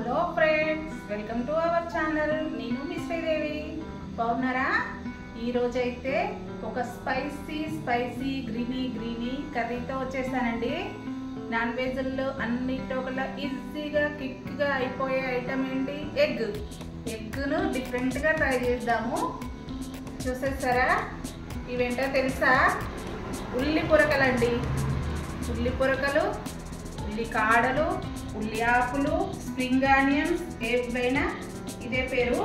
Hello friends, welcome to our channel. నేను మీ శ్రీదేవి. బాగున్నారా? ఈరోజు అయితే ఒక స్పైసీ గ్రీనీ కర్రీతో వచ్చేసానండి. నాన్ వెజ్లో అన్నిట్లో కల్లా ఈజీగా క్విక్గా అయిపోయే ఐటమ్ ఏంటి? ఎగ్ను డిఫరెంట్గా ట్రై చేద్దాము. చూసేస్తారా? ఇవేంటో తెలుసా? ఉల్లి పొరకలండి. ఉల్లి పొరకలు, ఉల్లి కాడలు, ఉల్లి ఆకులు, స్ప్రింగ్ ఆనియన్స్, ఏవైనా ఇదే పేరు.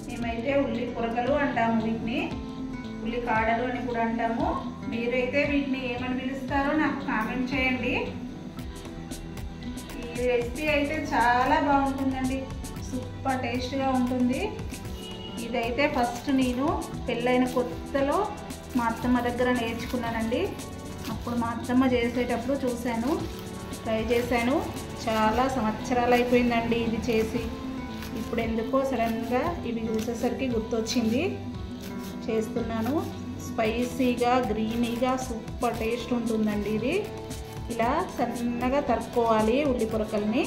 మేమైతే ఉల్లి పొరకలు అంటాము, వీటిని ఉల్లి కాడలు అని కూడా అంటాము. మీరైతే వీటిని ఏమని పిలుస్తారో నాకు కామెంట్ చేయండి. ఈ రెసిపీ అయితే చాలా బాగుంటుందండి, సూపర్ టేస్ట్గా ఉంటుంది. ఇదైతే ఫస్ట్ నేను పెళ్ళైన కొత్తలో మా అత్తమ్మ దగ్గర నేర్చుకున్నానండి. అప్పుడు మా అత్తమ్మ చేసేటప్పుడు చూశాను, ట్రై చేశాను. చాలా సంవత్సరాలు అయిపోయిందండి ఇది చేసి. ఇప్పుడు ఎందుకో సడన్గా ఇవి చూసేసరికి గుర్తొచ్చింది, చేస్తున్నాను. స్పైసీగా గ్రీనీగా సూపర్ టేస్ట్ ఉంటుందండి ఇది. ఇలా సన్నగా తరుక్కోవాలి ఉల్లి పొరకల్ని.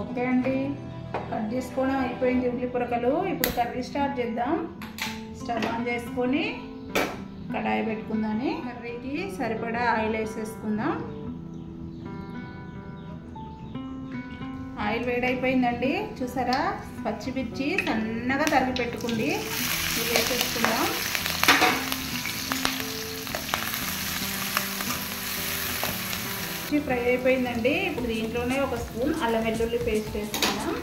ఓకే అండి, కట్ చేసుకోవడం అయిపోయింది ఉల్లి పొరకలు. ఇప్పుడు కర్రీ స్టార్ట్ చేద్దాం. స్టవ్ ఆన్ చేసుకొని కడాయి పెట్టుకుందాని. కర్రీకి సరిపడా ఆయిల్ వేసేసుకుందాం. ఆయిల్ వేడైపోయిందండి. చూసారా? పచ్చిమిర్చి సన్నగా తరిగి పెట్టుకుంది, ఇది వేసేసుకుందాం. ఫ్రై అయిపోయిందండి. ఇప్పుడు దీంట్లోనే ఒక స్పూన్ అల్లం వెల్లుల్లి పేస్ట్ వేసుకుందాం.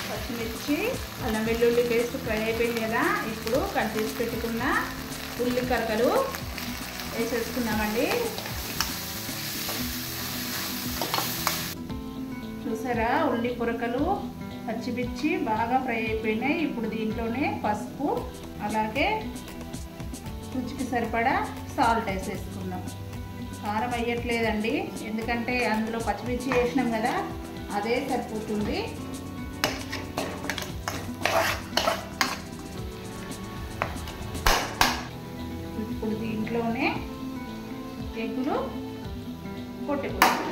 పచ్చిమిర్చి అల్లం వెల్లుల్లి పేస్ట్ ఫ్రై అయిపోయింది కదా. ఇప్పుడు కట్ చేసి పెట్టుకున్న ఉల్లి కరకలు వేసేసుకుందామండి. చూసారా? ఉల్లి పొరకలు, పచ్చిమిర్చి బాగా ఫ్రై అయిపోయినాయి. ఇప్పుడు దీంట్లోనే పసుపు, అలాగే రుచికి సరిపడా సాల్ట్ వేసేసుకుందాం. కారం వేయట్లేదండి, ఎందుకంటే అందులో పచ్చిమిర్చి వేసినాం కదా, అదే సరిపోతుంది. ఇప్పుడు దీంట్లోనే ఎగ్గులు కొట్టుకుంటున్నాం.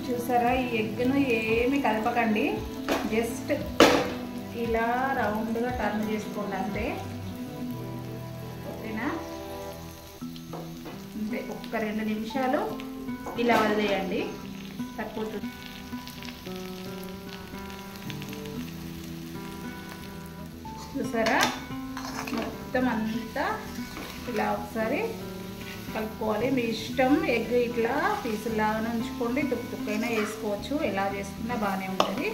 చూసారా? ఈ ఎగ్ను ఏమి కలపకండి, జస్ట్ ఇలా రౌండ్గా టర్న్ చేసుకోండి అంతే. ఓకేనా? అంతే, ఒక్క 2 నిమిషాలు ఇలా వదిలేయండి, సరిపోతుంది. చూసారా? మొత్తం అంతా ఇలా ఒకసారి కలుపుకోవాలి. మీ ఇష్టం, ఎగ్ ఇట్లా పీసులాగా ఉంచుకోండి, తుక్కైనా వేసుకోవచ్చు, ఎలా చేసుకున్నా బాగానే ఉంటుంది.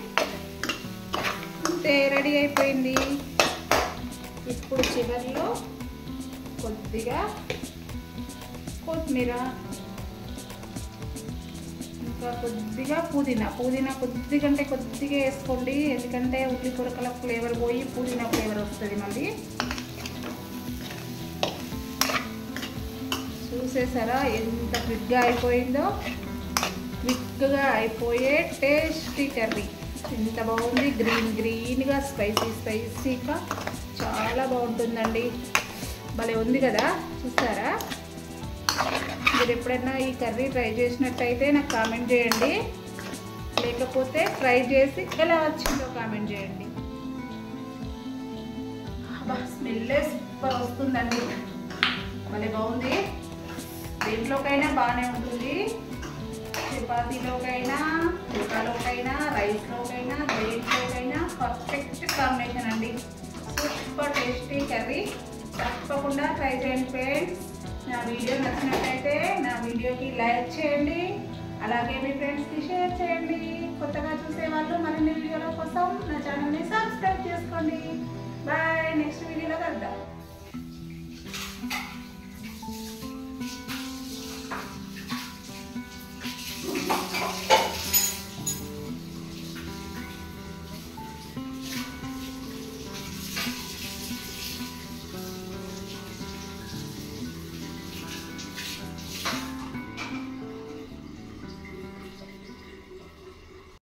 అంతే, రెడీ అయిపోయింది. ఇప్పుడు చివరిలో కొద్దిగా కొత్తిమీర, ఇంకా కొద్దిగా పుదీనా కొద్దిగా అంటే కొద్దిగా వేసుకోండి, ఎందుకంటే ఉల్లి పొరకల ఫ్లేవర్ పోయి పుదీనా ఫ్లేవర్ వస్తుంది మళ్ళీ. చూసేసారా ఎంత క్విక్గా అయిపోయిందో? క్విక్గా అయిపోయే టేస్టీ కర్రీ. ఎంత బాగుంది, గ్రీన్గా స్పైసీగా చాలా బాగుంటుందండి. భలే ఉంది కదా? చూసారా? మీరు ఎప్పుడైనా ఈ కర్రీ ట్రై చేసినట్టయితే నాకు కామెంట్ చేయండి, లేకపోతే ట్రై చేసి ఎలా వచ్చిందో కామెంట్ చేయండి. స్మెల్లే సూపర్ వస్తుందండి, భలే బాగుంది. దేంట్లోకైనా బాగానే ఉంటుంది, చపాతీలోకైనా, పుల్కాలోకైనా, రైస్లోకైనా, దేంట్లోకైనా పర్ఫెక్ట్ కాంబినేషన్ అండి. Super tasty curry. తప్పకుండా ట్రై చేయండి ఫ్రెండ్స్. నా వీడియో నచ్చినట్టయితే నా వీడియోకి లైక్ చేయండి, అలాగే మీ ఫ్రెండ్స్కి షేర్ చేయండి. కొత్తగా చూసే వాళ్ళు మరిన్ని వీడియోల కోసం నా ఛానల్ని సబ్స్క్రైబ్ చేసుకోండి. బాయ్, నెక్స్ట్ వీడియోలో